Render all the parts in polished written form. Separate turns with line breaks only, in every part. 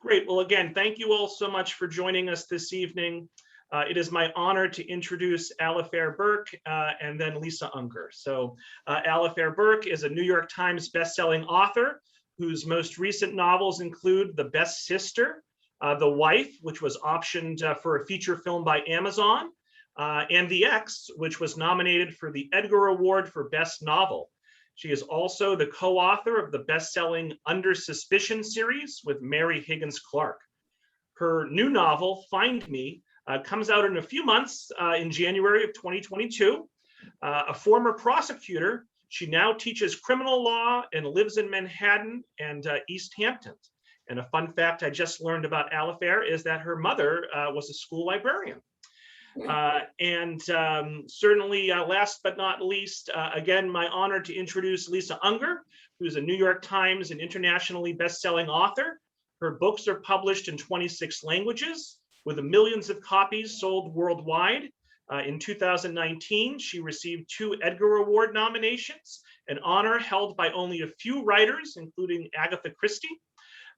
Great. Well, again, thank you all so much for joining us this evening. It is my honor to introduce Alifair Burke and then Lisa Unger. So Alifair Burke is a New York Times bestselling author whose most recent novels include The Best Sister, The Wife, which was optioned for a feature film by Amazon, and The Ex, which was nominated for the Edgar Award for Best Novel. She is also the co-author of the best-selling Under Suspicion series with Mary Higgins Clark. Her new novel, Find Me, comes out in a few months in January of 2022. A former prosecutor, she now teaches criminal law and lives in Manhattan and East Hampton. And a fun fact I just learned about Alifair is that her mother was a school librarian. Certainly last but not least, again, my honor to introduce Lisa Unger, who's a New York Times and internationally best-selling author. Her books are published in 26 languages with millions of copies sold worldwide. In 2019, she received 2 Edgar Award nominations, an honor held by only a few writers, including Agatha Christie.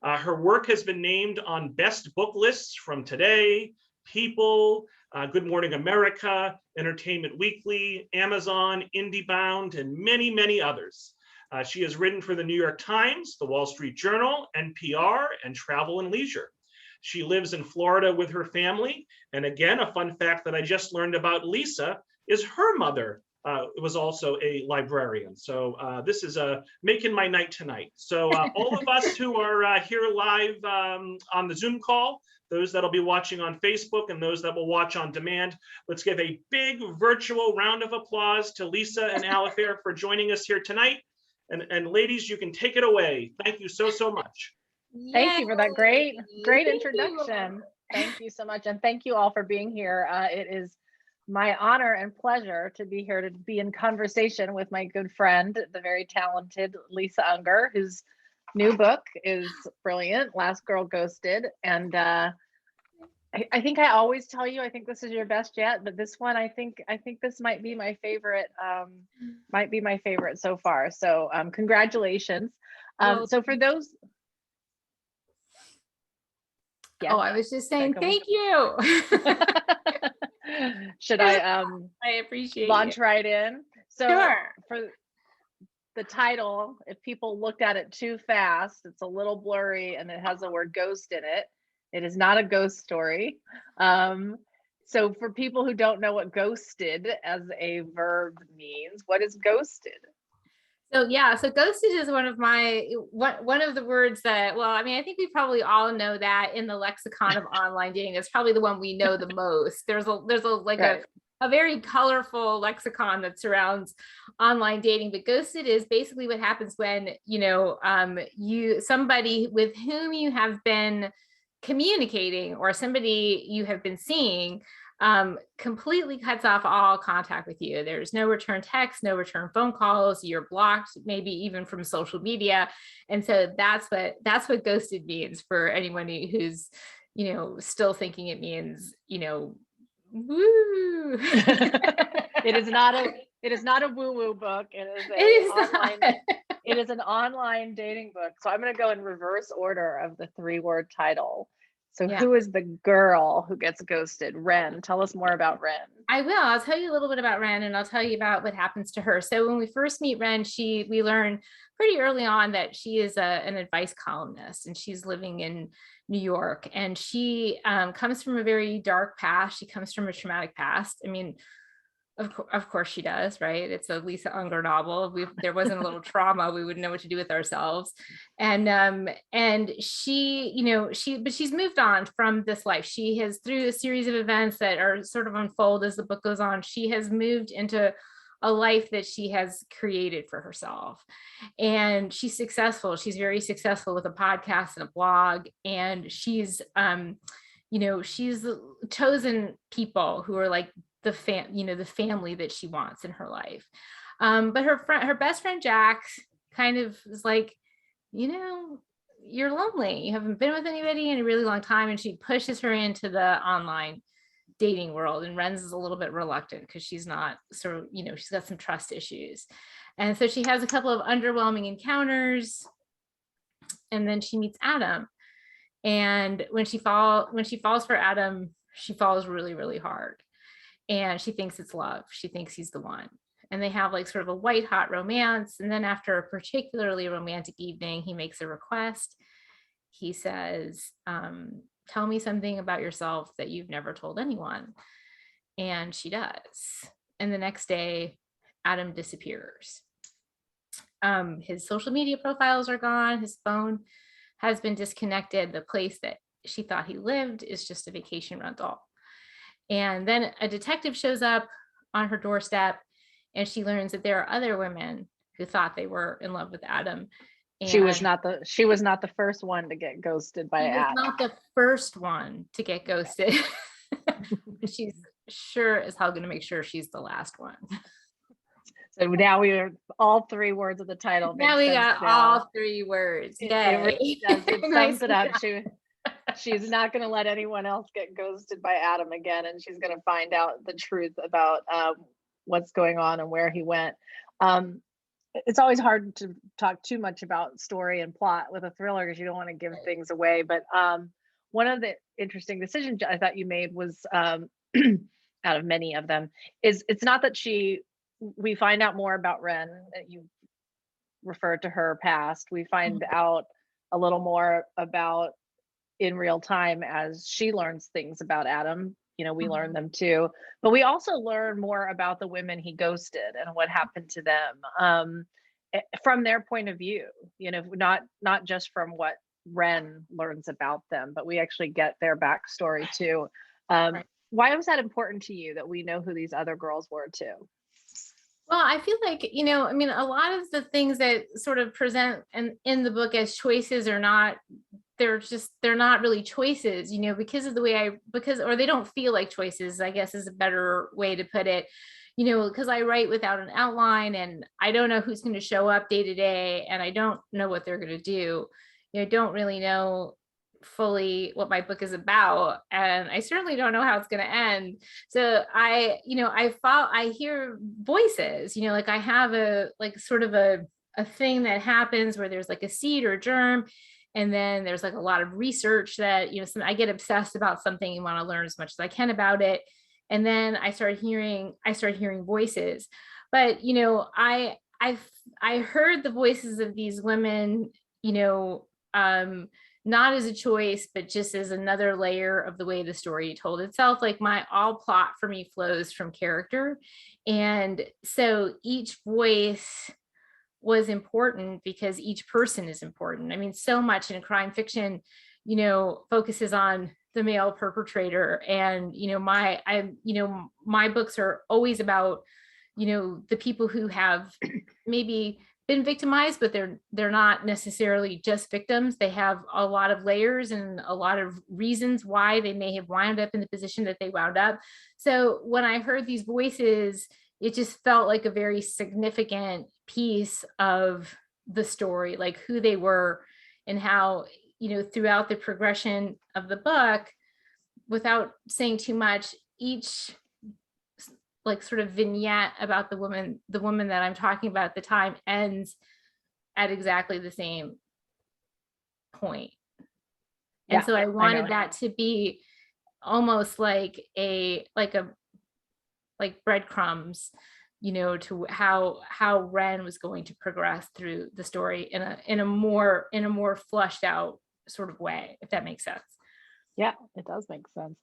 Her work has been named on best book lists from Today, People, Good Morning America, Entertainment Weekly, Amazon, IndieBound, and many, many others. She has written for the New York Times, the Wall Street Journal, NPR, and Travel and Leisure. She lives in Florida with her family. And again, a fun fact that I just learned about Lisa is her mother was also a librarian. So this is making my night tonight. So all of us who are here live on the Zoom call, those that'll be watching on Facebook and those that will watch on demand, let's give a big virtual round of applause to Lisa and Alifair for joining us here tonight. And ladies, you can take it away. Thank you so, so much.
Thank you for that great introduction. Thank you so much. And thank you all for being here. It is my honor and pleasure to be here to be in conversation with my good friend, the very talented Lisa Unger, whose new book is brilliant, Last Girl Ghosted. And I think I always tell you, I think this is your best yet, but this one, I think this might be my favorite, so far. So congratulations. So for those.
Yeah. Oh, I was just saying, thank you.
Should I
appreciate
launch
you.
Right in? So
sure.
For the title, if people looked at it too fast, it's a little blurry and it has the word ghost in it. It is not a ghost story. So for people who don't know what ghosted as a verb means, what is ghosted?
So yeah, so ghosted is one of the words that, well, I mean, I think we probably all know that in the lexicon of online dating. It's probably the one we know the most. There's a very colorful lexicon that surrounds online dating, but ghosted is basically what happens when, somebody with whom you have been communicating or somebody you have been seeing completely cuts off all contact with you. There's no return text, no return phone calls, you're blocked, maybe even from social media. And so that's what ghosted means for anyone who's, still thinking it means, woo.
It is not a woo-woo book. It is an online dating book. So I'm going to go in reverse order of the 3-word title. So yeah. Who is the girl who gets ghosted? Wren. Tell us more about Wren.
I will. I'll tell you a little bit about Wren, and I'll tell you about what happens to her. So when we first meet Wren, we learn pretty early on that she is an advice columnist, and she's living in New York. And she comes from a very dark past. She comes from a traumatic past. I mean, of course she does, right? It's a Lisa Unger novel. If there wasn't a little trauma, we wouldn't know what to do with ourselves. And she's moved on from this life. She has, through a series of events that are sort of unfold as the book goes on, she has moved into a life that she has created for herself. And she's successful. She's very successful with a podcast and a blog. And she's chosen people who are like the family that she wants in her life. But her best friend Jack kind of is like, you're lonely. You haven't been with anybody in a really long time. And she pushes her into the online dating world. And Wren's is a little bit reluctant because she's not she's got some trust issues. And so she has a couple of underwhelming encounters. And then she meets Adam. And when she falls for Adam, she falls really, really hard. And she thinks it's love. She thinks he's the one. And they have like sort of a white hot romance. And then after a particularly romantic evening, he makes a request. He says, tell me something about yourself that you've never told anyone. And she does. And the next day, Adam disappears. His social media profiles are gone. His phone has been disconnected. The place that she thought he lived is just a vacation rental. And then a detective shows up on her doorstep, and she learns that there are other women who thought they were in love with Adam. And
she was not the first one to get ghosted by Adam.
Not the first one to get ghosted. She's sure as hell going to make sure she's the last one.
So now we are all 3 words of the title.
Now we got all 3 words.
It really does. It sums it up. She's not going to let anyone else get ghosted by Adam again, and she's going to find out the truth about what's going on and where he went. It's always hard to talk too much about story and plot with a thriller because you don't want to give things away. But one of the interesting decisions I thought you made was, out of many of them, is it's not that we find out more about Ren. You referred to her past. We find out a little more about in real time as she learns things about Adam. We learn them too, but we also learn more about the women he ghosted and what happened to them from their point of view, not just from what Ren learns about them, but we actually get their backstory too.
Right.
Why was that important to you that we know who these other girls were too?
Well, I feel like, a lot of the things that sort of present in the book as choices are not, they're not really choices, because of the way or they don't feel like choices, I guess is a better way to put it, because I write without an outline and I don't know who's going to show up day to day and I don't know what they're going to do. I don't really know fully what my book is about, and I certainly don't know how it's going to end. So I hear voices, like I have a thing that happens where there's like a seed or germ, and then there's like a lot of research that I get obsessed about something and want to learn as much as I can about it, and then I start hearing voices. But I heard the voices of these women, not as a choice, but just as another layer of the way the story told itself. Like all plot for me flows from character. And so each voice was important because each person is important. So much in crime fiction, focuses on the male perpetrator. And, my books are always about, the people who have maybe been victimized, but they're not necessarily just victims. They have a lot of layers and a lot of reasons why they may have wound up in the position that they wound up. So when I heard these voices, it just felt like a very significant piece of the story, like who they were and how, throughout the progression of the book, without saying too much, each like sort of vignette about the woman that I'm talking about at the time ends at exactly the same point. And so I wanted that to be almost like breadcrumbs, to how Ren was going to progress through the story in a more fleshed out sort of way, if that makes sense.
Yeah, it does make sense.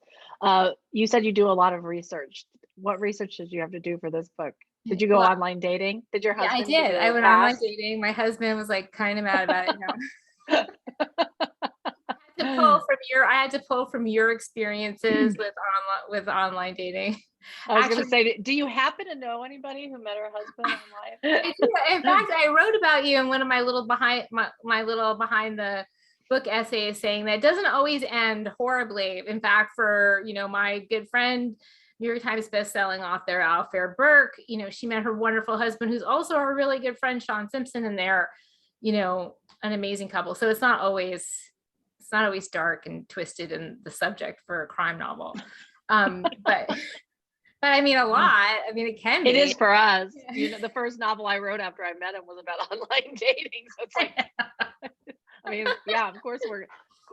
You said you do a lot of research. What research did you have to do for this book? Did you go online dating? Did your husband?
Yeah, I did. I went online dating. My husband was like kind of mad about it. I had to pull from your experiences with online dating.
I was going to say, do you happen to know anybody who met her husband online?
In fact, I wrote about you in one of my little behind the book essays, saying that it doesn't always end horribly. In fact, for my good friend, New York Times bestselling author Al Fair Burke, she met her wonderful husband, who's also her really good friend Sean Simpson, and they're an amazing couple. So it's not always dark and twisted in the subject for a crime novel, but a lot. It can be.
It is for us. The first novel I wrote after I met him was about online dating. So it's like, yeah, of course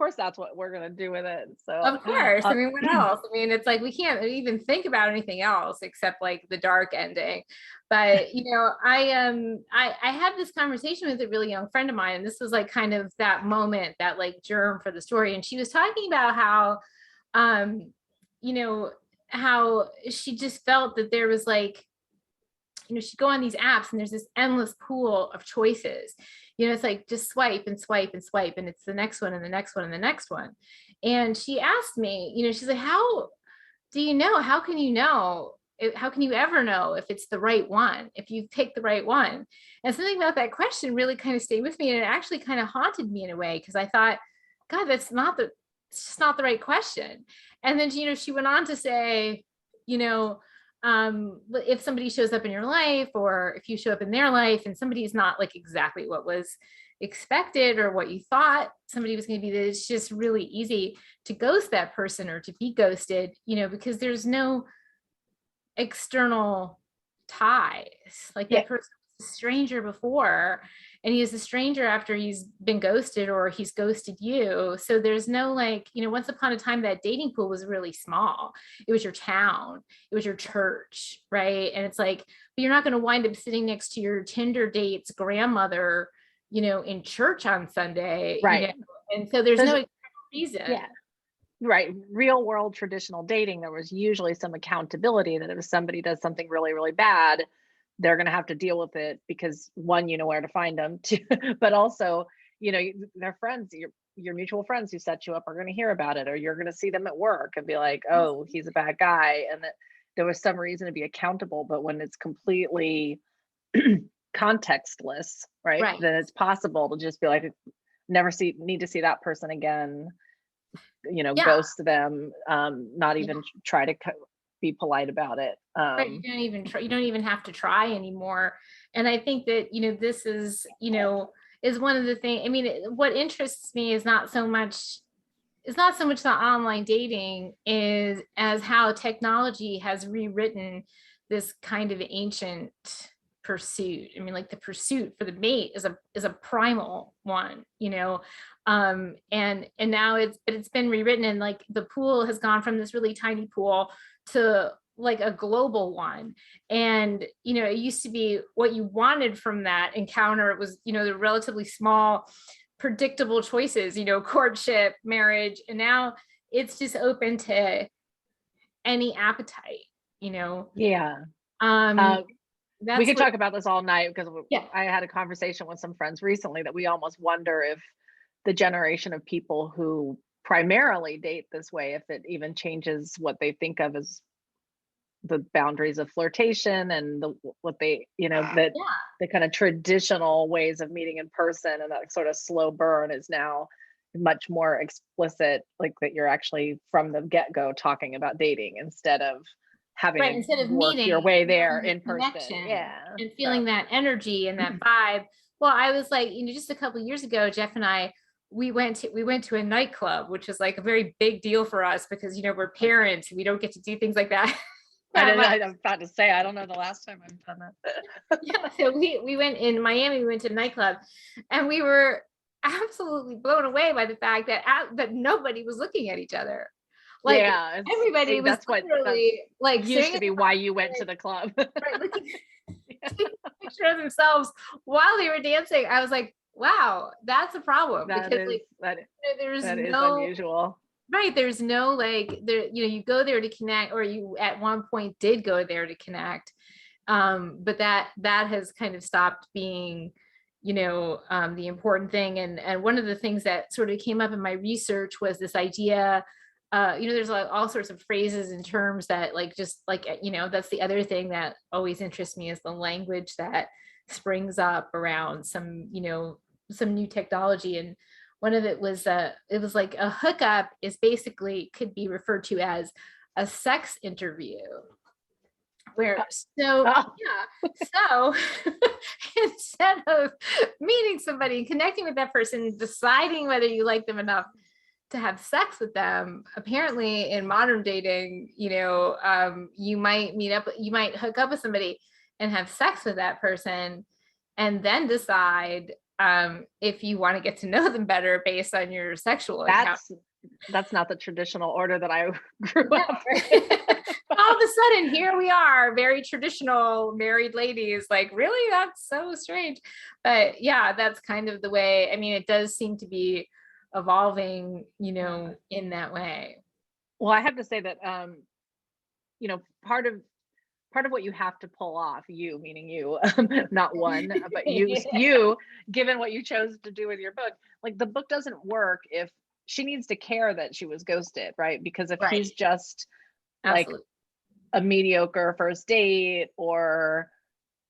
course that's what we're gonna do with it. So
Of course. I
uh,
mean, what else? I mean, it's like we can't even think about anything else except like the dark ending. But you know, I had this conversation with a really young friend of mine, and this was like kind of that moment, that like germ for the story. And she was talking about how you know, how she just felt that there was like, you know, she'd go on these apps and there's this endless pool of choices. You know, it's like just swipe and swipe and swipe, and it's the next one and the next one and the next one. And she asked me, you know, she's like, how do you know? How can you know? How can you ever know if it's the right one, if you pick the right one? And something about that question really kind of stayed with me, and it actually kind of haunted me in a way, because I thought, God, it's just not the right question. And then, you know, she went on to say, you know, if somebody shows up in your life, or if you show up in their life and somebody is not like exactly what was expected or what you thought somebody was going to be, that it's just really easy to ghost that person or to be ghosted, you know, because there's no external ties. Like that person was a stranger before, and he is a stranger after he's been ghosted or he's ghosted you. So there's no like, you know, once upon a time that dating pool was really small. It was your town, it was your church, right? And it's like, but you're not going to wind up sitting next to your Tinder date's grandmother, you know, in church on Sunday,
right.
You know? And so there's no reason.
Yeah. Right. Real world traditional dating, there was usually some accountability that if somebody does something really, really bad, they're going to have to deal with it, because one, you know where to find them, two, but also, you know, their friends, your mutual friends who set you up are going to hear about it, or you're going to see them at work and be like, oh, he's a bad guy. And that there was some reason to be accountable. But when it's completely contextless, right, then it's possible to just be like, need to see that person again, you know, ghost them, not even try to be polite about it.
Right, you don't even try, you don't even have to try anymore. And I think that, you know, this is, you know, is one of the things. I mean, what interests me is not so much the online dating, is as how technology has rewritten this kind of ancient pursuit. I mean, like the pursuit for the mate is a primal one, you know. And now it's been rewritten, and like the pool has gone from this really tiny pool to like a global one. And you know, it used to be what you wanted from that encounter, it was, you know, the relatively small predictable choices, you know, courtship, marriage, and now it's just open to any appetite, you know.
We could talk about this all night, because I had a conversation with some friends recently that we almost wonder if the generation of people who primarily date this way, if it even changes what they think of as the boundaries of flirtation and what they, you know, that the kind of traditional ways of meeting in person and that sort of slow burn is now much more explicit, like that you're actually from the get-go talking about dating instead of having
instead of
work
meeting
your way there in person,
and feeling that energy and that vibe. Well, I was like, you know, just a couple of years ago, Jeff and I, we went to a nightclub, which was like a very big deal for us, because, you know, we're parents, we don't get to do things like that.
I'm about to say, I don't know the last time I've done
that. So we went in Miami, we went to a nightclub, and we were absolutely blown away by the fact that nobody was looking at each other. Like everybody was literally like
used to be why you went to the club.
Right, looking at a picture of themselves while they were dancing. I was like, wow, that's a problem. There's no
unusual.
Right. There's no like there, you know, you go there to connect, or you at one point did go there to connect. But that has kind of stopped being, you know, the important thing. And one of the things that sort of came up in my research was this idea, you know, there's like all sorts of phrases and terms that like, just like, you know, that's the other thing that always interests me, is the language that springs up around some, you know, some new technology. And one of it was like a hookup is basically could be referred to as a sex interview, where so instead of meeting somebody and connecting with that person, deciding whether you like them enough to have sex with them, apparently in modern dating, you know, you might hook up with somebody and have sex with that person, and then decide if you want to get to know them better based on your sexual encounter.
That's not the traditional order that I grew up
in. All of a sudden, here we are, very traditional married ladies. Like, really? That's so strange. But yeah, that's kind of the way. I mean, it does seem to be evolving, in that way.
Well, I have to say that, part of what you have to pull off, you meaning you, not one, but you, given what you chose to do with your book, like the book doesn't work if she needs to care that she was ghosted, right? Because if he's just like a mediocre first date, or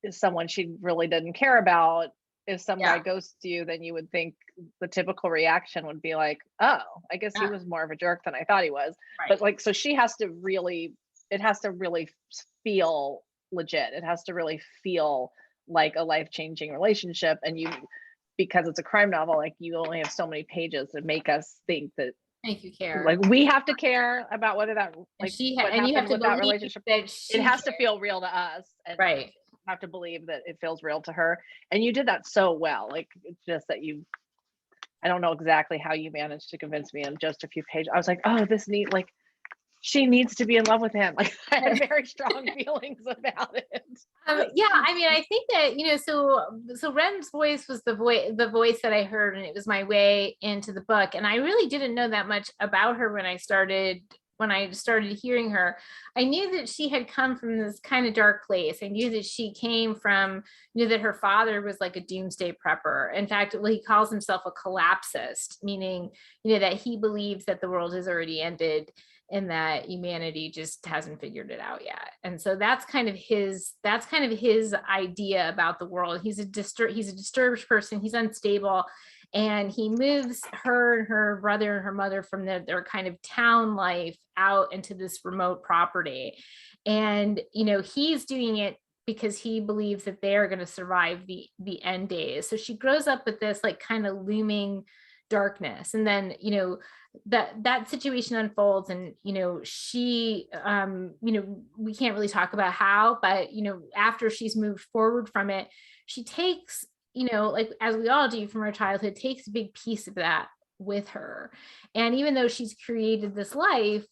is someone she really didn't care about, if some guy ghosts you, then you would think the typical reaction would be like, oh, I guess he was more of a jerk than I thought he was. But like, so she has to really, it has to really feel legit. It has to really feel like a life-changing relationship. And because it's a crime novel, like you only have so many pages to make us think that,
make you care.
like we have to care about whether that, like
and you have to
with that
believe
relationship.
that
It has to feel real to us, and have to believe that it feels real to her. And you did that so well. Like, it's just that I don't know exactly how you managed to convince me in just a few pages. I was like, oh, she needs to be in love with him. Like, I had very strong feelings about it.
Yeah, I mean, I think that, so Ren's voice was the voice that I heard, and it was my way into the book. And I really didn't know that much about her when I started hearing her. I knew that she had come from this kind of dark place. I knew that she came from, that her father was like a doomsday prepper. In fact, he calls himself a collapsist, meaning, that he believes that the world has already ended and that humanity just hasn't figured it out yet. And so that's kind of his idea about the world. He's a disturbed person. He's unstable. And he moves her and her brother and her mother from their kind of town life out into this remote property. And, he's doing it because he believes that they are going to survive the end days. So she grows up with this like kind of looming darkness. And then, that situation unfolds, and she we can't really talk about how, but after she's moved forward from it, she takes, like as we all do from our childhood, takes a big piece of that with her. And even though she's created this life,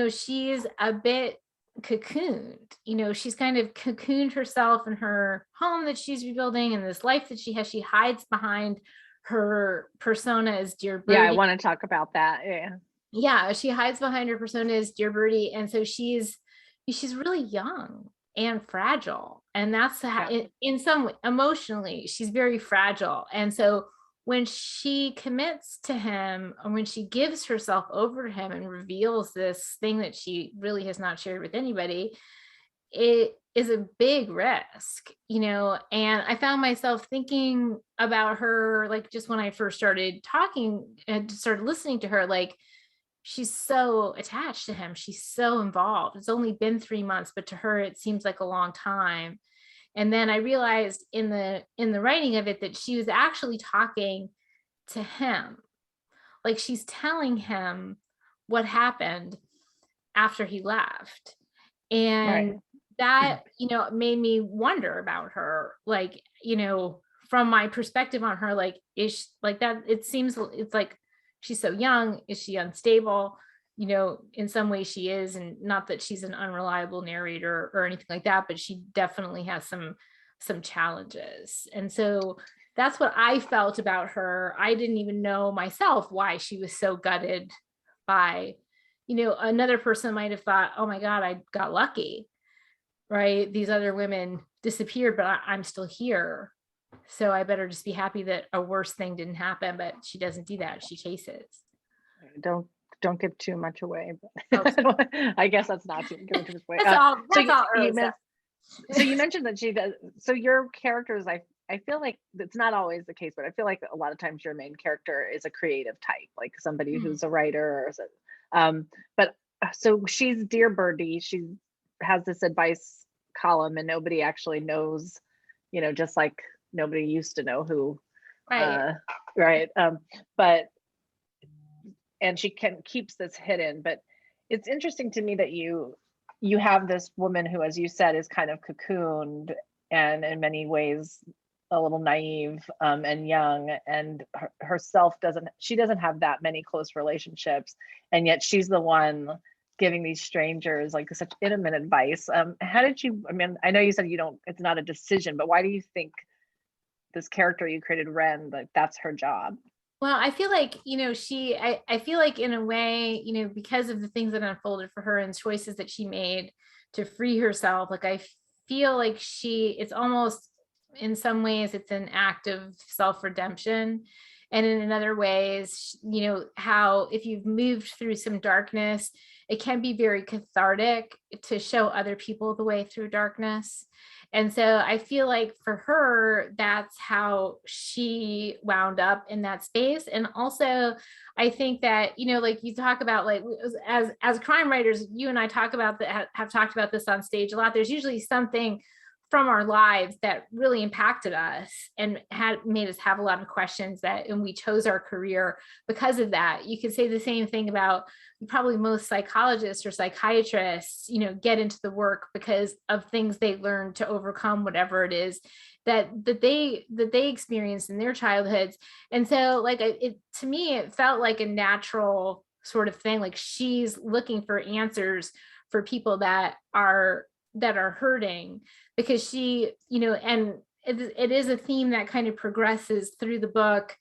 she's a bit cocooned. She's kind of cocooned herself in her home that she's rebuilding, and this life that she has. She hides behind her persona as Dear Birdie.
Yeah, I want to talk about that.
Yeah, she hides behind her persona as Dear Birdie, and so she's really young and fragile, and that's how, in some way, emotionally, she's very fragile. And so when she commits to him, or when she gives herself over to him and reveals this thing that she really has not shared with anybody, it is a big risk, and I found myself thinking about her, like just when I first started talking and started listening to her, like she's so attached to him. She's so involved. It's only been 3 months, but to her, it seems like a long time. And then I realized in the writing of it that she was actually talking to him. Like she's telling him what happened after he left. And that, made me wonder about her, like, from my perspective on her, like, is she, like that, it seems, it's like, she's so young. Is she unstable? In some ways she is, and not that she's an unreliable narrator or anything like that, but she definitely has some challenges. And so that's what I felt about her. I didn't even know myself why she was so gutted by, another person might have thought, oh my God, I got lucky, right? These other women disappeared, but I'm still here. So I better just be happy that a worse thing didn't happen. But she doesn't do that. She chases.
Don't give too much away. But I guess that's not too much away.
That's all early stuff.
So you mentioned that she does. So your characters, I feel like it's not always the case, but I feel like a lot of times your main character is a creative type, like somebody who's a writer. But so she's Dear Birdie. She has this advice column, and nobody actually knows, just like nobody used to know who, right? But and she keeps this hidden. But it's interesting to me that you have this woman who, as you said, is kind of cocooned and in many ways a little naive and young, and herself she doesn't have that many close relationships, and yet she's the one giving these strangers like such intimate advice. How did you, I mean, I know you said it's not a decision, but why do you think this character you created, Ren, like that's her job?
Well, I feel like, I feel like in a way, because of the things that unfolded for her and choices that she made to free herself, like I feel like it's almost, in some ways, it's an act of self-redemption. And in other ways, how if you've moved through some darkness, it can be very cathartic to show other people the way through darkness. And so I feel like for her, that's how she wound up in that space. And also, I think that, like you talk about, like as crime writers, you and I talk about that, have talked about this on stage a lot. There's usually something from our lives that really impacted us and had made us have a lot of questions and we chose our career because of that. You could say the same thing about probably most psychologists or psychiatrists, get into the work because of things they learned to overcome whatever it is that they experienced in their childhoods. And so like to me, it felt like a natural sort of thing. Like she's looking for answers for people that are hurting, because she, and it is a theme that kind of progresses through the book,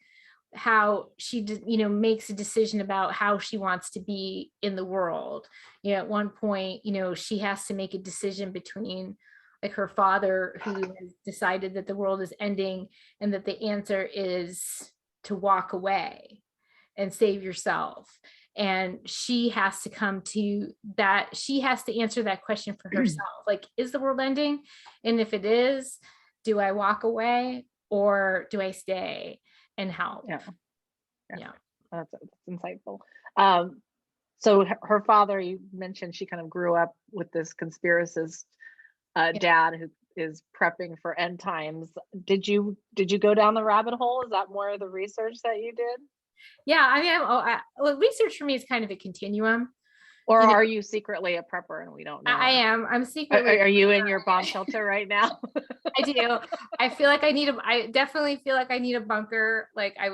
how she makes a decision about how she wants to be in the world. At one point, she has to make a decision between like her father, who has decided that the world is ending and that the answer is to walk away and save yourself. And she has to come to that. She has to answer that question for herself. Like, is the world ending? And if it is, do I walk away or do I stay and help?
Yeah. That's insightful. So her father, you mentioned she kind of grew up with this conspiracist dad who is prepping for end times. Did you go down the rabbit hole? Is that more of the research that you did?
Yeah, I mean, well, research for me is kind of a continuum.
Or are you secretly a prepper and we don't know?
I am. I'm secretly.
Are you in your bomb shelter right now?
I do. I feel like I definitely feel like I need a bunker. Like I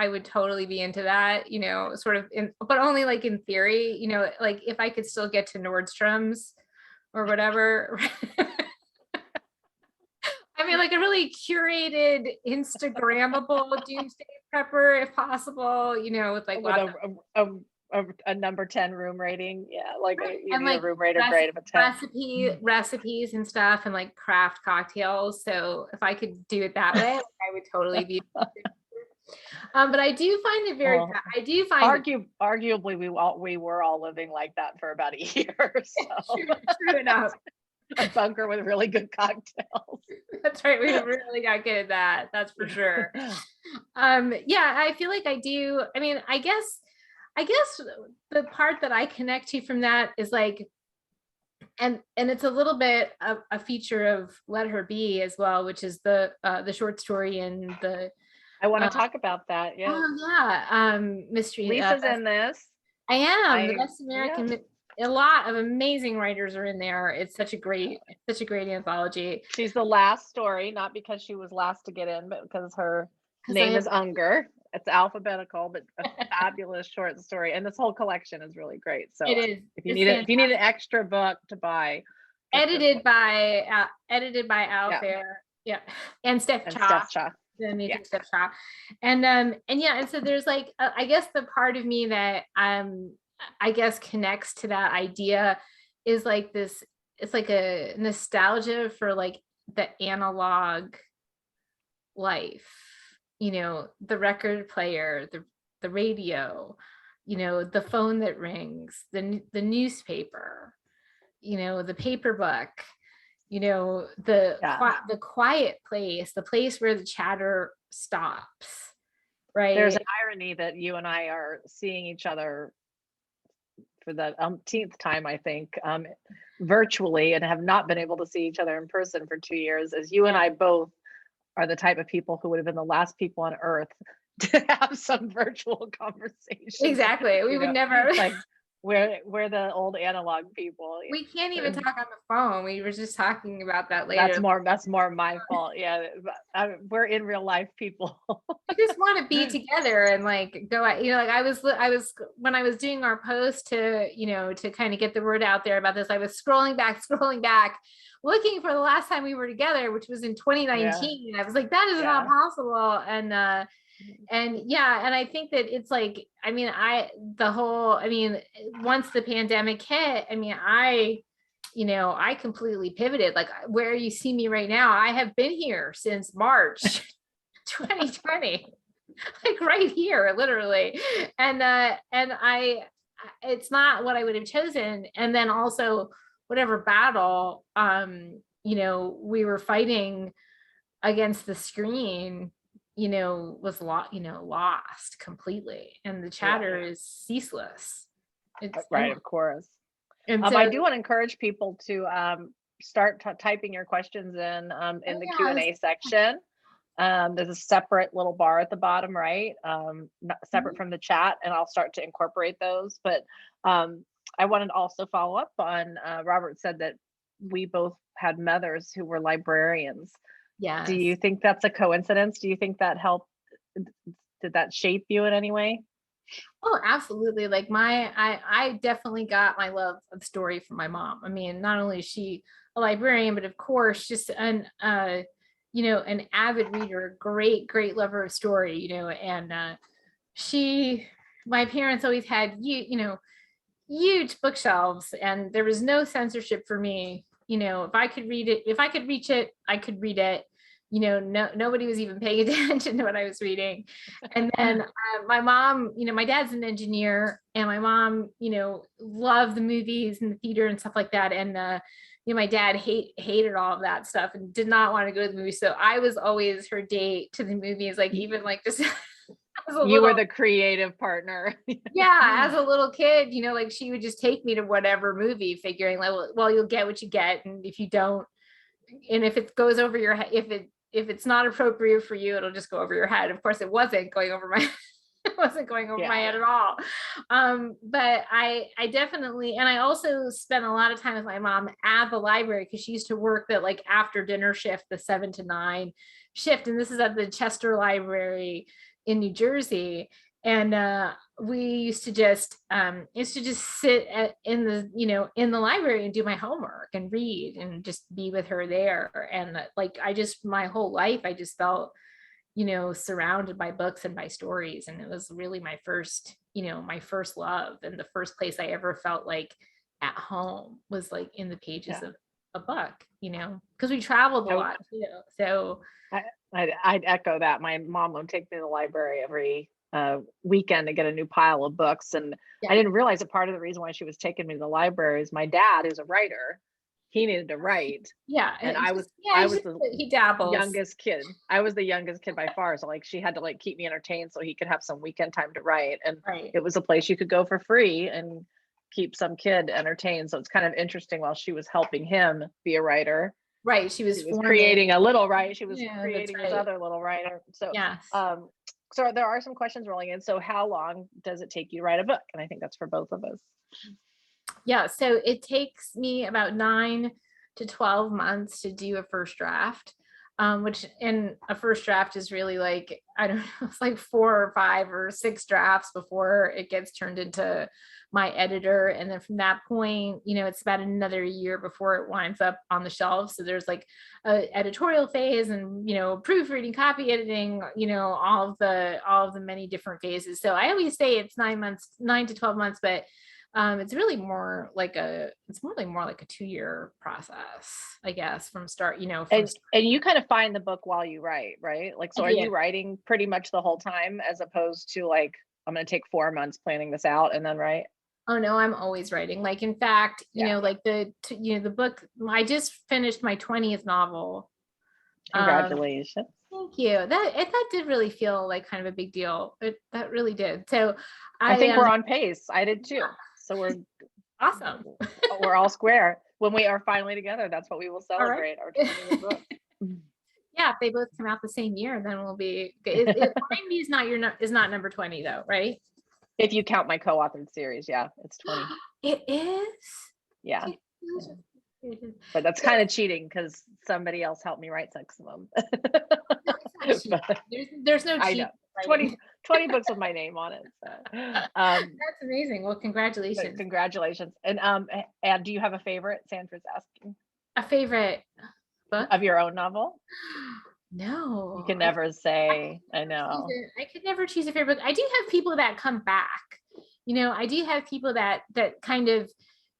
would totally be into that, sort of but only like in theory, like if I could still get to Nordstrom's or whatever. I mean, like a really curated, Instagrammable doomsday prepper, if possible, with like
with a number 10 room rating. Yeah, like you need
like
a room rating grade of a 10.
Recipes and stuff, and like craft cocktails. So if I could do it that way, I would totally be. But I do find it very. I do find
arguably we were all living like that for about a year. So.
True enough.
A bunker with really good cocktails.
That's right. We really got good at that. That's for sure. Yeah, I feel like I do. I mean, I guess the part that I connect to from that is like, and it's a little bit of a feature of Let Her Be as well, which is the short story and the.
I want to talk about that. Yeah.
Oh yeah. Mystery.
Lisa's in this.
I am the Best American. Yeah. A lot of amazing writers are in there. It's such a great anthology.
She's the last story, not because she was last to get in, but because her name is Unger. It's alphabetical, but a fabulous short story. And this whole collection is really great. So
it is.
If you need an extra book to buy,
edited by Al Fair, yeah, and Steph Cha. The amazing Steph Cha, and yeah, and so there's like I guess the part of me that I guess connects to that idea is like this, it's like a nostalgia for like the analog life, the record player, the radio, the phone that rings, the newspaper, the paper book, the quiet place, the place where the chatter stops, right?
There's an irony that you and I are seeing each other for the umpteenth time, I think, virtually, and have not been able to see each other in person for 2 years, as you and I both are the type of people who would have been the last people on earth to have some virtual conversation.
Exactly. We would never
We're the old analog people.
We can't even talk on the phone. We were just talking about that
That's
later.
more my fault. Yeah, we're in real life people.
I just want to be together and like go out, like I was when I was doing our post to, to kind of get the word out there about this, I was scrolling back, looking for the last time we were together, which was in 2019.
Yeah.
I was like, that is not possible. And yeah, and I think that it's like, once the pandemic hit, I completely pivoted. Like where you see me right now, I have been here since March 2020, like right here, literally. And it's not what I would have chosen. And then also whatever battle, we were fighting against the screen, was lost completely. And the chatter is ceaseless. It's
right, of course.
And so,
I do want to encourage people to start typing your questions in the Q&A section. There's a separate little bar at the bottom, right? Separate from the chat, and I'll start to incorporate those. But I wanted to also follow up on Robert said that we both had mothers who were librarians.
yeah.
Do you think that's a coincidence? Do you think that helped? Did that shape you in any way?
Oh, absolutely. Like I definitely got my love of story from my mom. I mean, not only is she a librarian, but of course, just an avid reader, great lover of story, and my parents always had, huge bookshelves, and there was no censorship for me. If I could read it, if I could reach it, I could read it. Nobody was even paying attention to what I was reading. And then my mom, my dad's an engineer, and my mom, loved the movies and the theater and stuff like that. And my dad hated all of that stuff and did not want to go to the movies. So I was always her date to the movies, like even like just
you were the creative partner.
Yeah, as a little kid, like she would just take me to whatever movie, figuring like, well, you'll get what you get, and if you don't, and if it goes over your head, if it's not appropriate for you, it'll just go over your head. Of course, it wasn't going over my it wasn't going over my head at all. But I definitely, and I also spent a lot of time with my mom at the library, because she used to work the like after dinner shift, the 7 to 9 shift, and this is at the Chester Library in New Jersey. And we used to just sit in the library and do my homework and read and just be with her there. And like my whole life I just felt surrounded by books and by stories, and it was really my first love, and the first place I ever felt like at home was like in the pages of a book, because we traveled a lot too. So
I'd echo that. My mom would take me to the library every weekend to get a new pile of books, and I didn't realize that part of the reason why she was taking me to the library is my dad is a writer. He needed to write.
Yeah.
And I was
he dabbles.
youngest kid. I was the youngest kid by far. So like she had to like keep me entertained so he could have some weekend time to write. And it was a place you could go for free and keep some kid entertained. So it's kind of interesting, while she was helping him be a writer.
Right. She was
creating a little, right? She was creating this other little writer. So
yes.
So there are some questions rolling in. So how long does it take you to write a book? And I think that's for both of us.
Yeah, so it takes me about 9 to 12 months to do a first draft, which in a first draft is really like, I don't know, it's like 4 or 5 or 6 drafts before it gets turned into my editor. And then from that point, it's about another year before it winds up on the shelf. So there's like a editorial phase and, proofreading, copy editing, all of the many different phases. So I always say it's 9 to 12 months, but it's really more like a 2-year process, I guess, from start,
and you kind of find the book while you write, right? Like, so are you writing pretty much the whole time, as opposed to like, I'm going to take 4 months planning this out and then write?
Oh no, I'm always writing. Like, in fact, like the book, I just finished my 20th novel.
Congratulations.
Thank you. That did really feel like kind of a big deal. That really did. So
I think we're on pace. I did too. So we're
awesome.
We're all square. When we are finally together, that's what we will celebrate. Our 20th book.
Yeah, if they both come out the same year, then we'll be. Blind Me is not number 20 though, right?
If you count my co-authored series, yeah, it's 20.
It is?
Yeah.
Congratulations.
But that's
So-
kind of cheating because somebody else helped me write 6 of them.
No, it's not cheating. There's no
I
cheat.
know. 20 books with my name on it. So
That's amazing. Well,
but
congratulations.
congratulations. And do you have a favorite? Sandra's asking.
A favorite book?
Of your own novel?
No.
You can never say. I know.
I could never choose a favorite book. I do have people that come back. I do have people that kind of,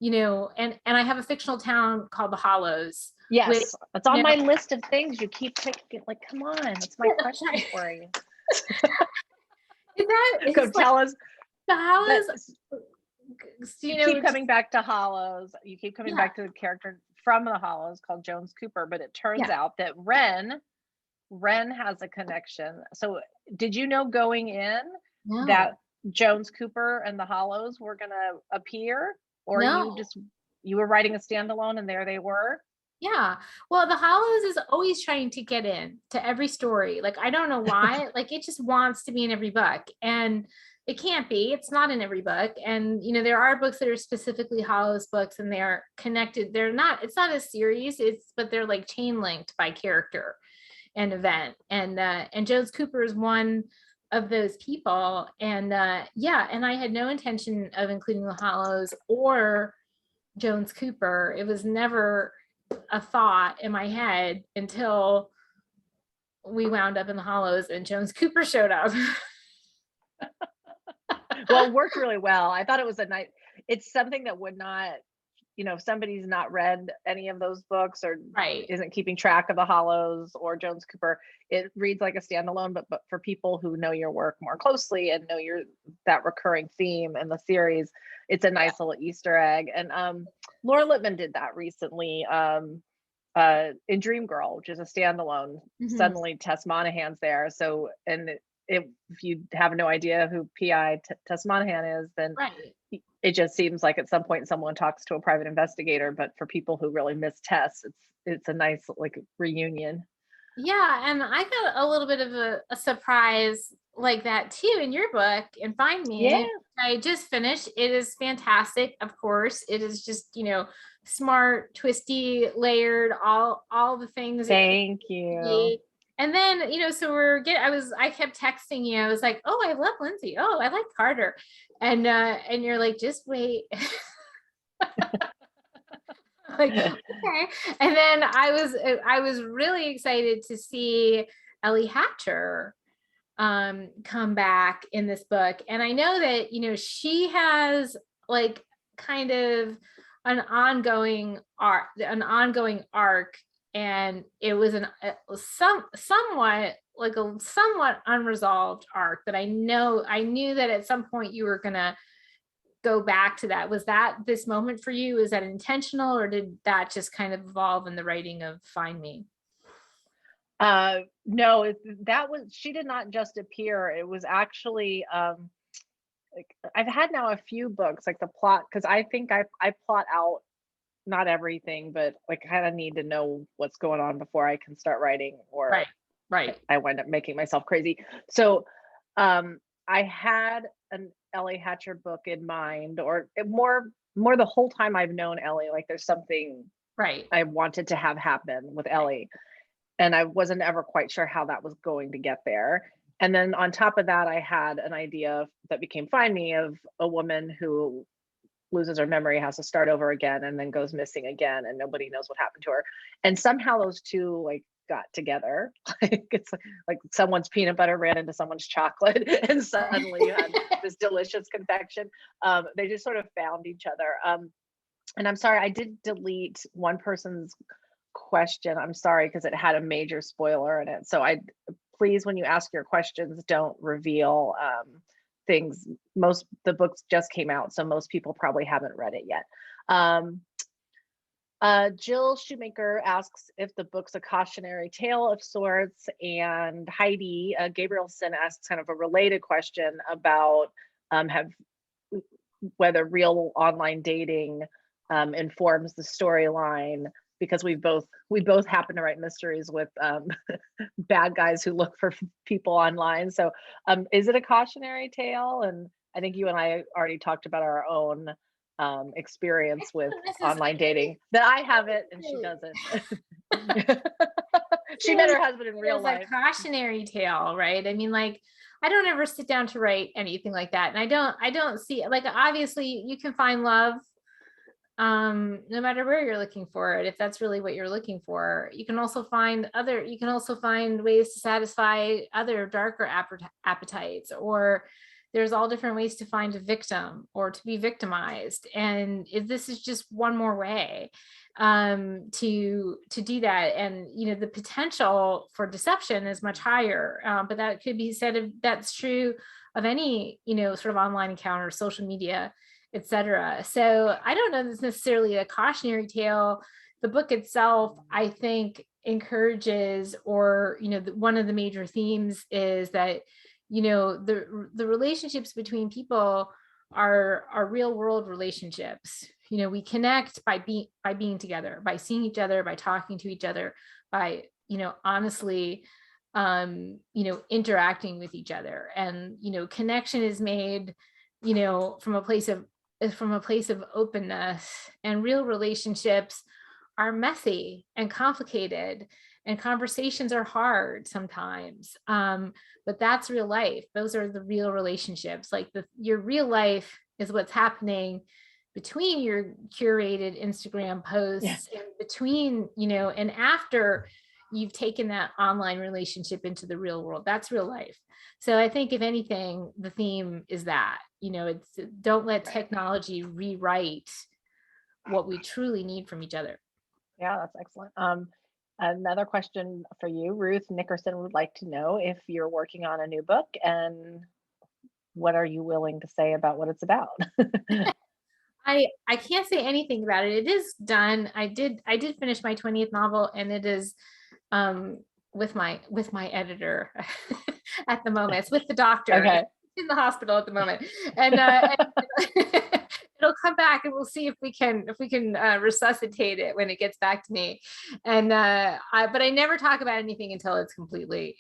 and I have a fictional town called the Hollows.
Yes, it's on
you
my
know-
list of things. You keep picking, like, come on, that's my question for you. Go tell us.
The Hollows?
You keep coming back to Hollows. You keep coming back to the character from the Hollows called Jones Cooper, but it turns out that Ren has a connection. So did you know going in that Jones Cooper and the Hollows were gonna appear? Or you were writing a standalone and there they were?
Yeah. Well, the Hollows is always trying to get in to every story. Like, I don't know why, like it just wants to be in every book, and it can't be. It's not in every book. And, there are books that are specifically Hollows books and they're connected. It's not a series, but they're like chain linked by character and event. And Jones Cooper is one of those people. And and I had no intention of including the Hollows or Jones Cooper. It was never a thought in my head until we wound up in the Hollows and Jones Cooper showed up.
Well, it worked really well. I thought it was it's something that would not, if somebody's not read any of those books or isn't keeping track of the Hollows or Jones Cooper, it reads like a standalone, but for people who know your work more closely and know that recurring theme in the series, it's a nice little Easter egg. And Laura Lippman did that recently in Dream Girl, which is a standalone. Suddenly Tess Monahan's there. So, and if you have no idea who P.I. Tess Monahan is, then it just seems like at some point someone talks to a private investigator. But for people who really miss Tess, it's a nice like reunion.
Yeah, and I got a little bit of a surprise like that too in your book and Find Me.
Yeah.
I just finished. It is fantastic, of course. It is just, smart, twisty, layered, all the things.
Thank you.
And then, so I kept texting you. I was like, oh, I love Lindsay. Oh, I like Carter. And you're like, just wait. Like, okay. And then I was really excited to see Ellie Hatcher come back in this book. And I know that, she has like kind of an ongoing arc, and it was somewhat unresolved arc that I knew that at some point you were gonna go back to that. Was that this moment for you? Is that intentional, or did that just kind of evolve in the writing of Find Me?
No, she did not just appear. It was actually like I've had now a few books, like the plot, because I think I plot out not everything, but like kind of need to know what's going on before I can start writing, or
right.
I wind up making myself crazy. So I had an Ellie Hatcher book in mind, or more the whole time I've known Ellie, like there's something I wanted to have happen with Ellie, and I wasn't ever quite sure how that was going to get there. And then on top of that, I had an idea that became Find Me, of a woman who loses her memory, has to start over again, and then goes missing again, and nobody knows what happened to her. And somehow those two like got together. Like it's like someone's peanut butter ran into someone's chocolate, and suddenly you had this delicious confection. They just sort of found each other. And I'm sorry, I did delete one person's question. I'm sorry, because it had a major spoiler in it. So please, when you ask your questions, don't reveal things. The books just came out, so most people probably haven't read it yet. Jill Shoemaker asks if the book's a cautionary tale of sorts, and Heidi Gabrielson asks kind of a related question about whether real online dating informs the storyline, because we both happen to write mysteries with bad guys who look for people online. So is it a cautionary tale? And I think you and I already talked about our own experience with online dating, that I have it and she doesn't. She met her husband in real life.
It's a cautionary tale, right? I mean, like, I don't ever sit down to write anything like that. And I don't see, like, obviously you can find love no matter where you're looking for it, if that's really what you're looking for. You can also find ways to satisfy other darker appetites, or there's all different ways to find a victim or to be victimized. And this is just one more way to do that. And, you know, the potential for deception is much higher, but that could be said of, that's true of any, you know, sort of online encounter, social media, etc. So I don't know that it's necessarily a cautionary tale. The book itself, I think, encourages, or, you know, one of the major themes is that, you know, the relationships between people are real world relationships. You know, we connect by being together, by seeing each other, by talking to each other, by, you know, honestly, you know, interacting with each other. And, you know, connection is made, you know, from a place of openness, and real relationships are messy and complicated, and conversations are hard sometimes, but that's real life. Those are the real relationships. Like your real life is what's happening between your curated Instagram posts, and between, you know, and after you've taken that online relationship into the real world. That's real life. So I think, if anything, the theme is that, you know, it's, don't let technology rewrite what we truly need from each other.
Yeah, that's excellent. Another question for you, Ruth Nickerson would like to know if you're working on a new book, and what are you willing to say about what it's about?
I can't say anything about it. It is done. I did finish my 20th novel, and it is with my editor at the moment. It's with the doctor.
Okay.
It's in the hospital at the moment, and it'll come back, and we'll see if we can resuscitate it when it gets back to me. And but I never talk about anything until it's completely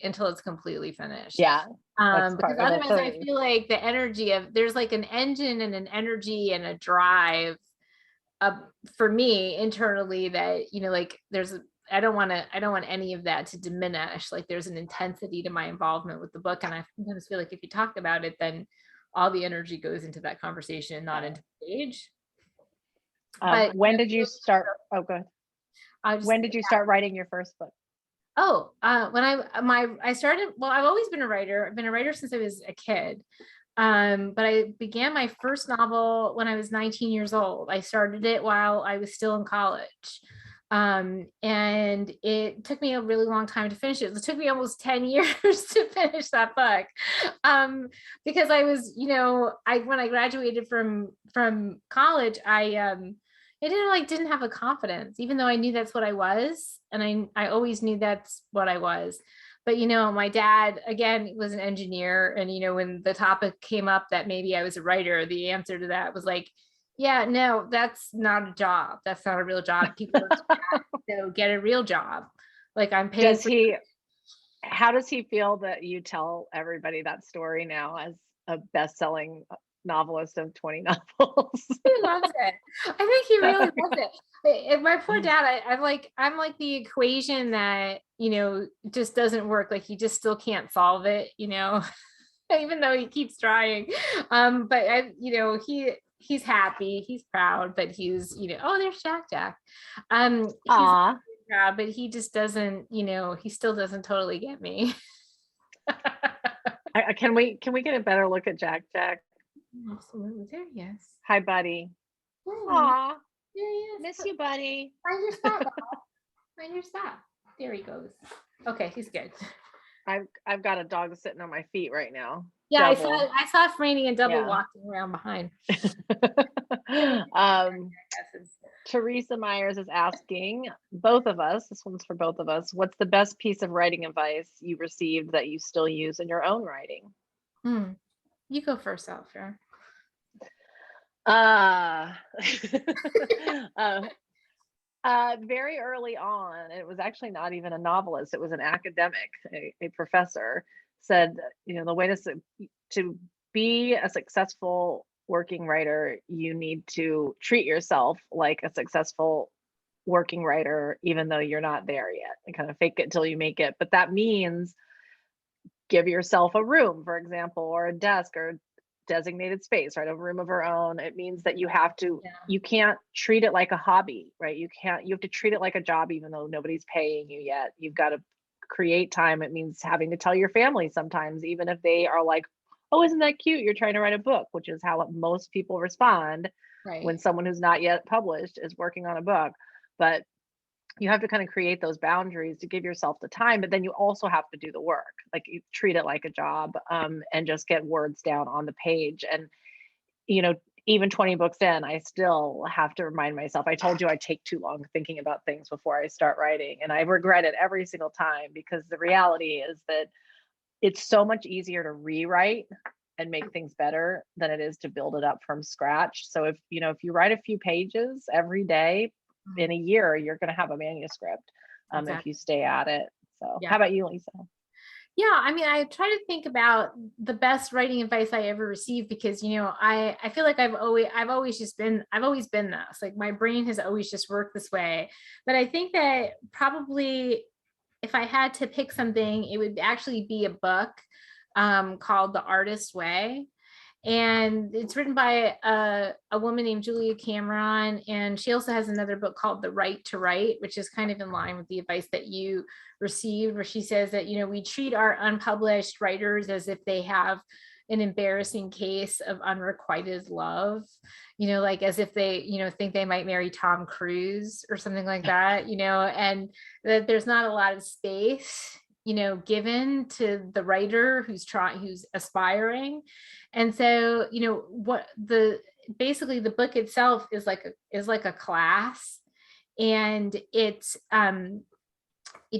finished.
Yeah.
Because otherwise I feel like the energy of, there's like an engine and an energy and a drive for me internally that, you know, like I don't want any of that to diminish. Like, there's an intensity to my involvement with the book. And I sometimes feel like if you talk about it, then all the energy goes into that conversation and not into the page.
But when did you start? Oh, go ahead. When did you start writing your first book?
Oh, when I started, well, I've always been a writer. I've been a writer since I was a kid. But I began my first novel when I was 19 years old. I started it while I was still in college. And it took me a really long time to finish it. It took me almost 10 years to finish that book. Because I was, you know, when I graduated from college, I didn't have a confidence, even though I knew that's what I was. And I always knew that's what I was. But, you know, my dad, again, was an engineer. And, you know, when the topic came up that maybe I was a writer, the answer to that was like, yeah, no, that's not a job. That's not a real job. People so get a real job. Like, I'm paid.
How does he feel that you tell everybody that story now as a best-selling novelist of 20 novels?
He loves it. I think he really loves it. My poor dad, I'm like the equation that, you know, just doesn't work. Like, he just still can't solve it, you know, even though he keeps trying. But you know, he's happy, he's proud, but he's, you know, oh, there's Jack. He's proud, but he just doesn't, you know, he still doesn't totally get me.
Can we get a better look at Jack?
Absolutely. There he is.
Hi, buddy.
Aw, there he is.
Miss you, buddy.
Find your spot. Find your spot. There he goes. Okay, he's good.
I've got a dog sitting on my feet right now.
Yeah, I saw Franny and Double walking around behind.
Teresa Myers is asking both of us, this one's for both of us, what's the best piece of writing advice you received that you still use in your own writing?
You go first, Alfred.
Very early on, it was actually not even a novelist, it was an academic, a professor said, you know, the way to be a successful working writer, you need to treat yourself like a successful working writer, even though you're not there yet, and kind of fake it till you make it. But that means give yourself a room, for example, or a desk or designated space, right? A room of our own. It means that you have to,
Yeah.
you can't treat it like a hobby, right? You have to treat it like a job, even though nobody's paying you yet. You've got to create time. It means having to tell your family sometimes, even if they are like, oh, isn't that cute? You're trying to write a book, which is how most people respond
Right.
when someone who's not yet published is working on a book. But you have to kind of create those boundaries to give yourself the time, but then you also have to do the work. Like you treat it like a job, and just get words down on the page. And even 20 books in, I still have to remind myself. I told you I take too long thinking about things before I start writing, and I regret it every single time, because the reality is that it's so much easier to rewrite and make things better than it is to build it up from scratch. So if you write a few pages every day, in a year, you're going to have a manuscript, if
Exactly.
you stay at it. So
Yeah.
how about you, Lisa?
Yeah, I mean, I try to think about the best writing advice I ever received, because I feel like I've always been this. Like my brain has always just worked this way. But I think that probably if I had to pick something, it would actually be a book called The Artist's Way. And it's written by a woman named Julia Cameron, and she also has another book called The Right to Write, which is kind of in line with the advice that you received, where she says that we treat our unpublished writers as if they have an embarrassing case of unrequited love, like as if they think they might marry Tom Cruise or something like that, and that there's not a lot of space given to the writer who's aspiring. And so basically the book itself is like a class, and it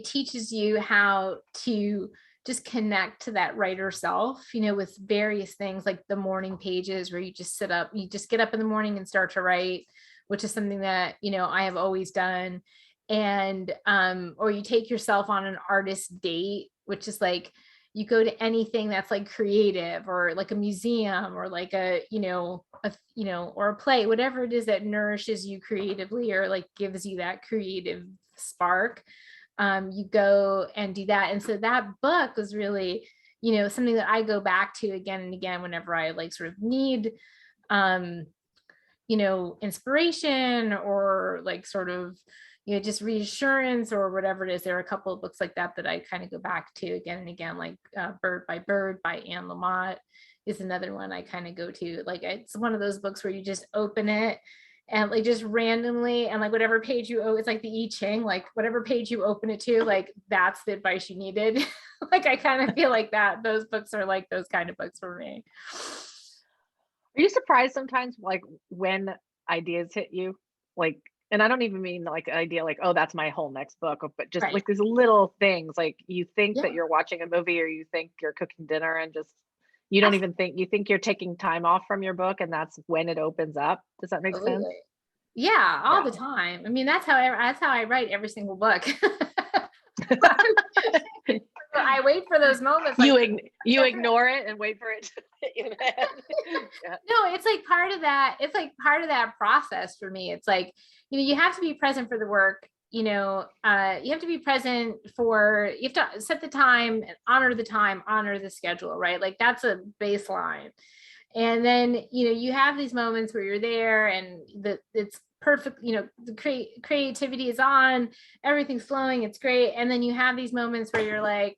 teaches you how to just connect to that writer self, with various things like the morning pages where you just get up in the morning and start to write, which is something that I have always done. And or you take yourself on an artist date, which is like you go to anything that's like creative, or like a museum, or like or a play, whatever it is that nourishes you creatively, or like gives you that creative spark. You go and do that. And so that book was really something that I go back to again and again whenever I like sort of need inspiration, or like sort of just reassurance, or whatever it is. There are a couple of books like that I kind of go back to again and again, like Bird by Bird by Anne Lamott is another one I kind of go to. Like it's one of those books where you just open it and like just randomly, and like whatever page it's like the I Ching, like whatever page you open it to, like that's the advice you needed. Like I kind of feel like that those books are like those kind of books for me.
Are you surprised sometimes, like when ideas hit you, like, and I don't even mean like an idea like, oh, that's my whole next book, but just
Right.
like these little things, like you think
Yeah.
that you're watching a movie, or you think you're cooking dinner, and just you don't even think, you think you're taking time off from your book, and that's when it opens up. Does that make sense?
Absolutely. Yeah, all
Yeah.
the time. I mean, that's how I write every single book. I wait for those moments. Like,
you ignore it and wait for it to hit you in the head. Yeah.
no, it's like part of that. It's like part of that process for me. It's like, you have to be present for the work. You have to be present you have to set the time, honor the schedule, right? Like that's a baseline. And then, you have these moments where you're there and it's perfect, the creativity is on, everything's flowing, it's great. And then you have these moments where you're like,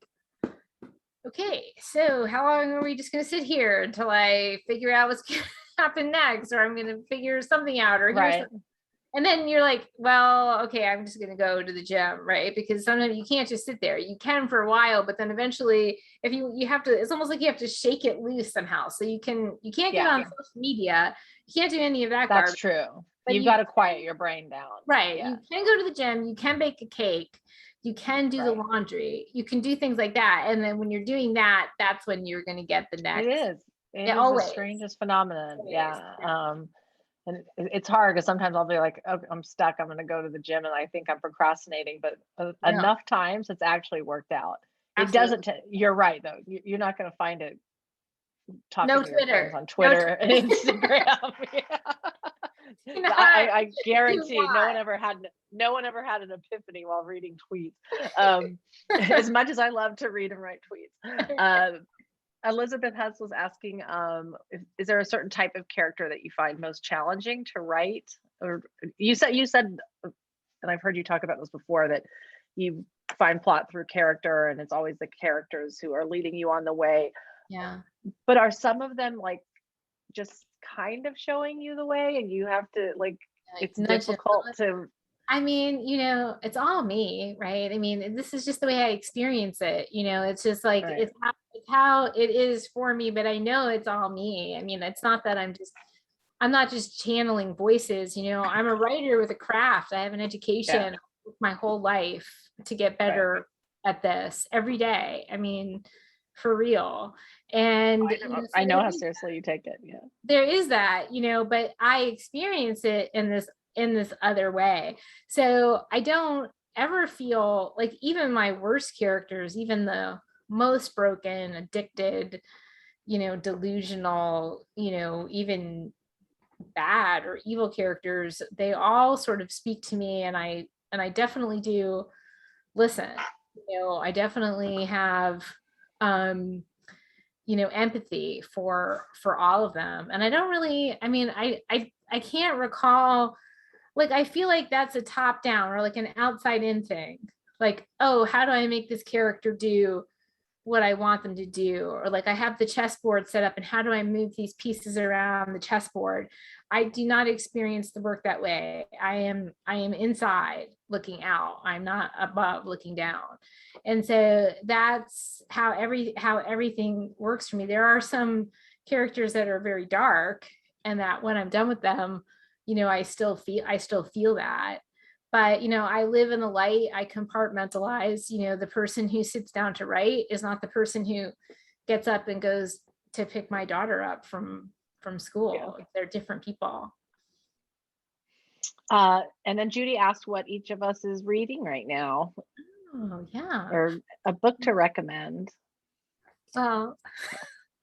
okay, so how long are we just going to sit here until I figure out what's going to happen next, or I'm going to figure something out, or here's
Right.
and then you're like, well, okay, I'm just going to go to the gym, right? Because sometimes you can't just sit there. You can for a while, but then eventually, if you have to, it's almost like you have to shake it loose somehow. So you can't get on social media. You can't do any of that
That's
garbage.
true.
But
You've got to quiet your brain down.
Right.
Yeah.
You can go to the gym. You can bake a cake. You can do the laundry. You can do things like that. And then when you're doing that, that's when you're going to get the next.
It is. It is
always
the strangest phenomenon.
Always.
Yeah. And it's hard because sometimes I'll be like, oh, I'm stuck. I'm going to go to the gym, and I think I'm procrastinating. But enough times it's actually worked out. Absolutely. It doesn't. You're right, though. You're not going to find it talking
No
to your friends
Twitter.
on Twitter and Instagram. Yeah. I guarantee no one ever had an epiphany while reading tweets. As much as I love to read and write tweets. Elizabeth Hess was asking, is there a certain type of character that you find most challenging to write? Or you said, and I've heard you talk about this before, that you find plot through character and it's always the characters who are leading you on the way.
Yeah.
But are some of them like just kind of showing you the way and you have to like, it's difficult to.
I mean, it's all me, right? I mean, this is just the way I experience it. It's just like,
Right.
it's how it is for me, but I know it's all me. I mean, it's not that I'm not just channeling voices, I'm a writer with a craft. I have an education my whole life to get better at this every day. I mean, for real. And
I know how seriously you take it. Yeah.
There is that, but I experience it in this other way. So I don't ever feel like even my worst characters, even the most broken, addicted, delusional, even bad or evil characters, they all sort of speak to me, and I definitely do listen. I definitely have empathy for all of them. And I don't really, I mean, I can't recall, like, I feel like that's a top down or like an outside in thing. Like, oh, how do I make this character do what I want them to do? Or like, I have the chessboard set up and how do I move these pieces around the chessboard? I do not experience the work that way. I am inside looking out. I'm not above looking down. And so that's how everything works for me. There are some characters that are very dark, and that when I'm done with them, I still feel that. But I live in the light. I compartmentalize. The person who sits down to write is not the person who gets up and goes to pick my daughter up from school. Yeah. They're different people.
And then Judy asked what each of us is reading right now.
Oh, yeah.
Or a book to recommend.
Well,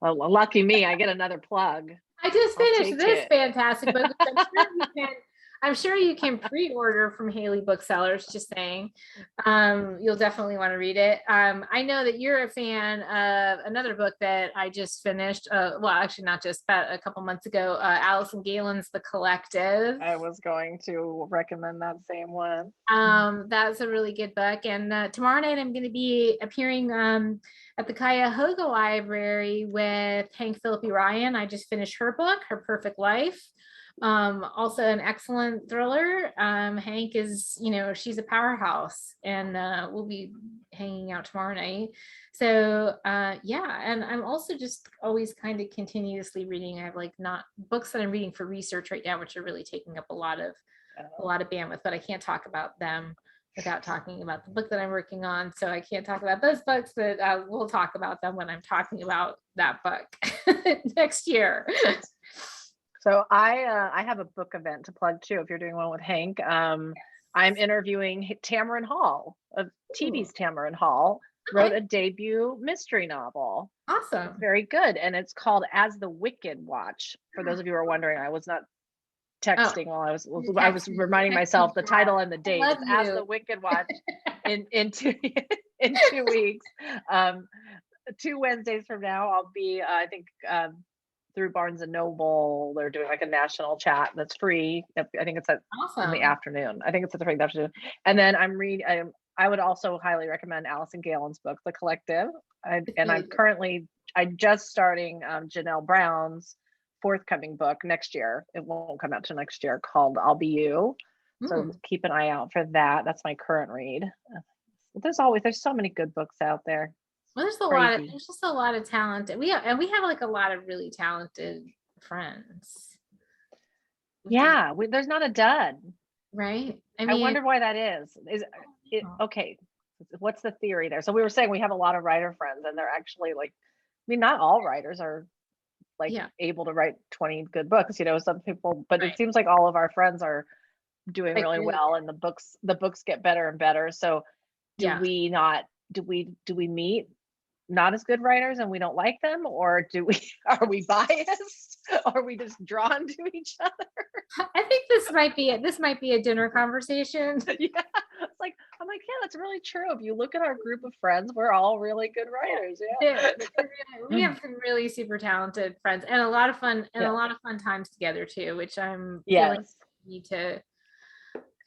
lucky me, I get another plug.
I just finished this fantastic book. I'm sure you can pre-order from Haley Booksellers, just saying. You'll definitely want to read it. I know that you're a fan of another book that I just finished. Well, actually not just, but a couple months ago, Allison Galen's The Collective.
I was going to recommend that same one.
That's a really good book. And tomorrow night I'm going to be appearing at the Cuyahoga Library with Hank Philippi Ryan. I just finished her book, Her Perfect Life. Also an excellent thriller. Hank is, she's a powerhouse, and we'll be hanging out tomorrow night. So yeah, and I'm also just always kind of continuously reading. I have like not books that I'm reading for research right now, which are really taking up a lot of bandwidth, but I can't talk about them without talking about the book that I'm working on. So I can't talk about those books, but we'll talk about them when I'm talking about that book next year.
So I have a book event to plug too. If you're doing one with Hank, I'm interviewing Tamron Hall of TV's Tamron Hall. Wrote a debut mystery novel.
Awesome.
It's very good, and it's called As the Wicked Watch. For those of you who are wondering, I was not texting while I was reminding myself the title and the date. It's As the Wicked Watch in 2 weeks. 2 Wednesdays from now, I'll be I think through Barnes and Noble. They're doing like a national chat that's free. I think it's in the afternoon. I think it's at the afternoon. And then I'm reading. I would also highly recommend Allison Galen's book, The Collective. I'm just starting Janelle Brown's forthcoming book next year. It won't come out till next year, called I'll Be You. So keep an eye out for that. That's my current read. There's so many good books out there.
Well, there's just a lot of talent. We have like a lot of really talented friends.
Yeah, there's not a dud.
Right.
I wonder why that is. Okay? What's the theory there? So we were saying we have a lot of writer friends, and they're actually like, not all writers are like able to write 20 good books. Some people, but it seems like all of our friends are doing really well, and the books get better and better. So do we meet not as good writers and we don't like them, or are we biased? Are we just drawn to each other?
I think this might be a dinner conversation.
Yeah, I'm like, yeah, that's really true. If you look at our group of friends, we're all really good writers. Yeah.
We have some really super talented friends and a lot of fun and
Yeah.
a lot of fun times together too, which I'm feeling
Yes.
need to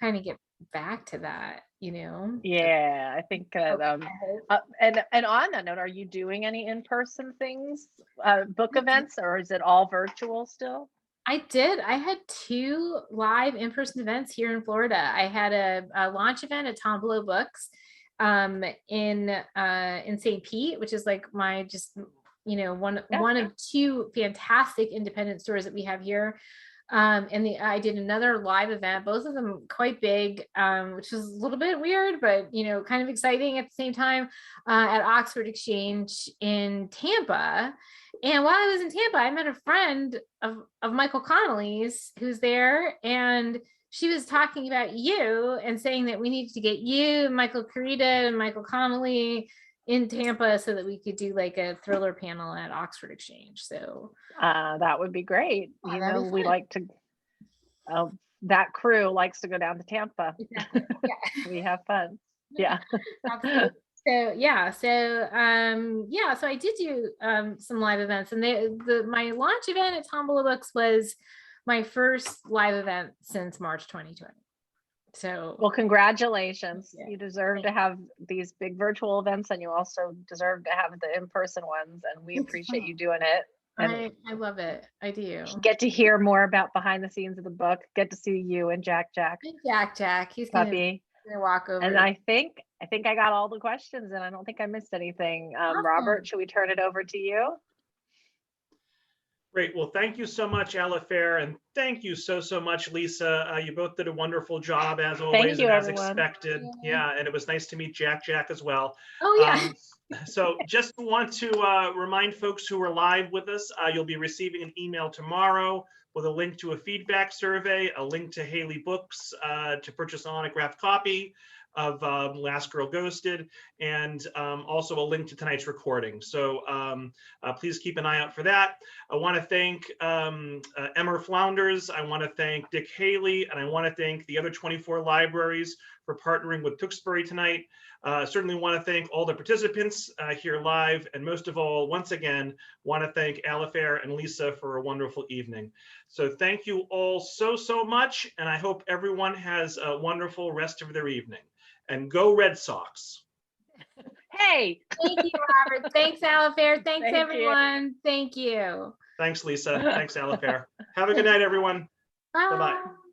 kind of get back to that, you know.
Yeah, I think that
Okay.
and on that note, are you doing any in-person things, book events, or is it all virtual still?
I did. I had 2 live in-person events here in Florida. I had a launch event at Tombolo Books in St. Pete, which is like my just, you know, one of 2 fantastic independent stores that we have here. I did another live event, both of them quite big, which was a little bit weird, but you know, kind of exciting at the same time, at Oxford Exchange in Tampa. And while I was in Tampa, I met a friend of Michael Connolly's who's there, and she was talking about you and saying that we needed to get you, Michael Carita, and Michael Connolly in Tampa so that we could do like a thriller panel at Oxford Exchange. So
That would be great.
Yeah,
You
that'd
know,
be
we
fun.
like to, that crew likes to go down to Tampa.
Exactly. Yeah.
We have fun. Yeah.
Absolutely. So so I did do some live events, and my launch event at Tombolo Books was my first live event since March 2020. So
Well, congratulations.
Yeah.
You deserve to have these big virtual events, and you also deserve to have the in-person ones, and we
It's
appreciate
fun.
you doing it. And
I love it. I do.
get to hear more about behind the scenes of the book, get to see you and Jack,
Jack, he's gonna
puppy.
walk over.
And I think I got all the questions, and I don't think I missed anything. Robert,
Awesome.
should we turn it over to you?
Great. Well, thank you so much, Alifair, and thank you so much, Lisa. You both did a wonderful job as always,
you,
and as
everyone.
expected. Yeah, and it was nice to meet Jack as well.
Oh yeah.
So just want to remind folks who are live with us, you'll be receiving an email tomorrow with a link to a feedback survey, a link to Haley Books to purchase an autographed copy of Last Girl Ghosted, and also a link to tonight's recording. So please keep an eye out for that. I want to thank Emmer Flounders. I want to thank Dick Haley, and I want to thank the other 24 libraries for partnering with Tewksbury tonight. Certainly want to thank all the participants here live, and most of all, once again, want to thank Alifair and Lisa for a wonderful evening. So thank you all so much, and I hope everyone has a wonderful rest of their evening. And go Red Sox.
Hey.
Thank you, Robert. Thanks, Alifair. Thanks,
Thank
everyone.
you.
Thank you.
Thanks, Lisa. Thanks, Alifair. Have a good night, everyone.
Bye.
Bye-bye.